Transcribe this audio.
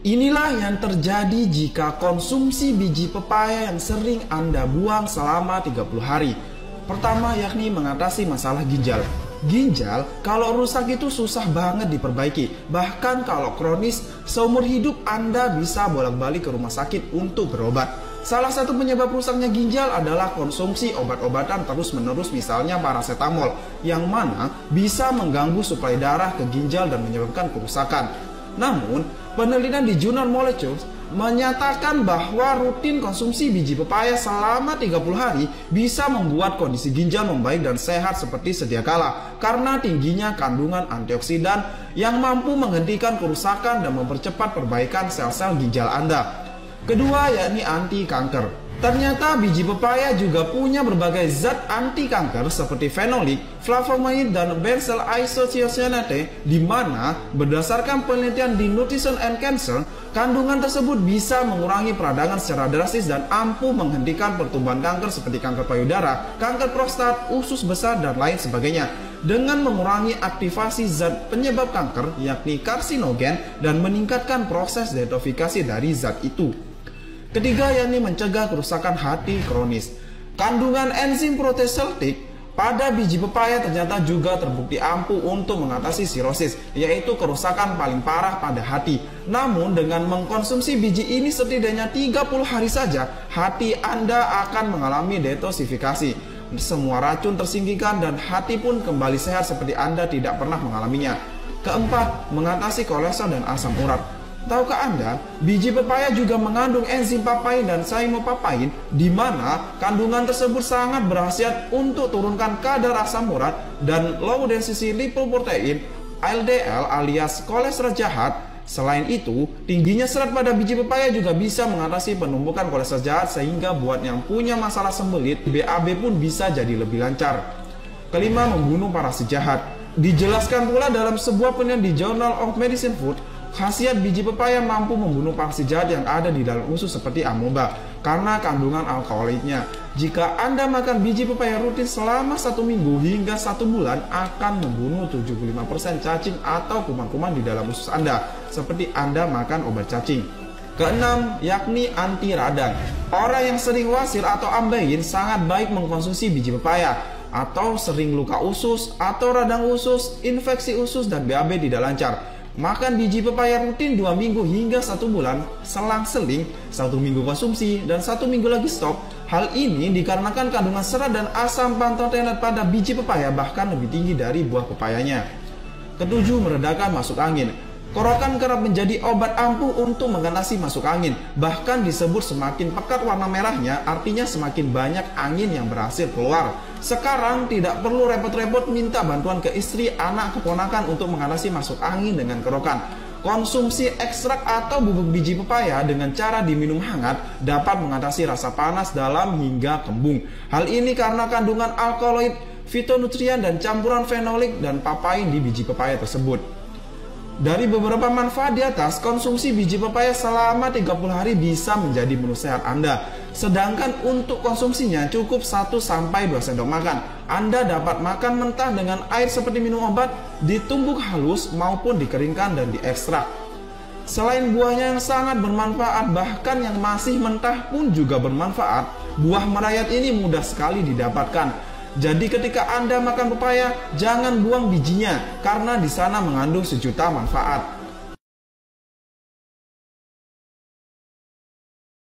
Inilah yang terjadi jika konsumsi biji pepaya yang sering Anda buang selama 30 hari. Pertama yakni mengatasi masalah ginjal. Ginjal kalau rusak itu susah banget diperbaiki. Bahkan kalau kronis, seumur hidup Anda bisa bolak-balik ke rumah sakit untuk berobat. Salah satu penyebab rusaknya ginjal adalah konsumsi obat-obatan terus-menerus, misalnya paracetamol, yang mana bisa mengganggu suplai darah ke ginjal dan menyebabkan kerusakan. Namun, penelitian di jurnal Molecules menyatakan bahwa rutin konsumsi biji pepaya selama 30 hari bisa membuat kondisi ginjal membaik dan sehat seperti sedia kala karena tingginya kandungan antioksidan yang mampu menghentikan kerusakan dan mempercepat perbaikan sel-sel ginjal Anda. Kedua yakni anti kanker. Ternyata biji pepaya juga punya berbagai zat anti kanker seperti fenolik, flavonoid, dan benzyl isocyanate, di mana berdasarkan penelitian di Nutrition and Cancer, kandungan tersebut bisa mengurangi peradangan secara drastis dan ampuh menghentikan pertumbuhan kanker seperti kanker payudara, kanker prostat, usus besar, dan lain sebagainya, dengan mengurangi aktivasi zat penyebab kanker yakni karsinogen dan meningkatkan proses detoksifikasi dari zat itu. Ketiga yakni mencegah kerusakan hati kronis. Kandungan enzim proteoseltik pada biji pepaya ternyata juga terbukti ampuh untuk mengatasi sirosis, yaitu kerusakan paling parah pada hati. Namun dengan mengkonsumsi biji ini setidaknya 30 hari saja, hati Anda akan mengalami detoksifikasi. Semua racun tersingkirkan dan hati pun kembali sehat seperti Anda tidak pernah mengalaminya. Keempat, mengatasi kolesterol dan asam urat. Tahukah Anda, biji pepaya juga mengandung enzim papain dan cyamopapain, di mana kandungan tersebut sangat berkhasiat untuk turunkan kadar asam urat dan low density lipoprotein (LDL) alias kolesterol jahat. Selain itu, tingginya serat pada biji pepaya juga bisa mengatasi penumpukan kolesterol jahat sehingga buat yang punya masalah sembelit, BAB pun bisa jadi lebih lancar. Kelima, membunuh parasit jahat. Dijelaskan pula dalam sebuah penelitian di Journal of Medicine Food, khasiat biji pepaya mampu membunuh parasit jahat yang ada di dalam usus seperti amoeba karena kandungan alkaloidnya. Jika Anda makan biji pepaya rutin selama 1 minggu hingga 1 bulan, akan membunuh 75% cacing atau kuman-kuman di dalam usus Anda, seperti Anda makan obat cacing. Keenam, yakni anti radang. Orang yang sering wasir atau ambeien sangat baik mengkonsumsi biji pepaya, atau sering luka usus atau radang usus, infeksi usus, dan BAB tidak lancar. Makan biji pepaya rutin 2 minggu hingga 1 bulan, selang-seling 1 minggu konsumsi dan 1 minggu lagi stop. Hal ini dikarenakan kandungan serat dan asam pantotenat pada biji pepaya bahkan lebih tinggi dari buah pepayanya. Ketujuh, meredakan masuk angin. Korokan kerap menjadi obat ampuh untuk mengatasi masuk angin. Bahkan disebut semakin pekat warna merahnya, artinya semakin banyak angin yang berhasil keluar. Sekarang tidak perlu repot-repot minta bantuan ke istri, anak, keponakan untuk mengatasi masuk angin dengan korokan. Konsumsi ekstrak atau bubuk biji pepaya dengan cara diminum hangat dapat mengatasi rasa panas dalam hingga kembung. Hal ini karena kandungan alkaloid, fitonutrien, dan campuran fenolik dan papain di biji pepaya tersebut. Dari beberapa manfaat di atas, konsumsi biji pepaya selama 30 hari bisa menjadi menu sehat Anda. Sedangkan untuk konsumsinya cukup 1-2 sendok makan. Anda dapat makan mentah dengan air seperti minum obat, ditumbuk halus maupun dikeringkan dan diekstrak. Selain buahnya yang sangat bermanfaat, bahkan yang masih mentah pun juga bermanfaat. Buah merayat ini mudah sekali didapatkan. Jadi ketika Anda makan pepaya, jangan buang bijinya karena di sana mengandung sejuta manfaat.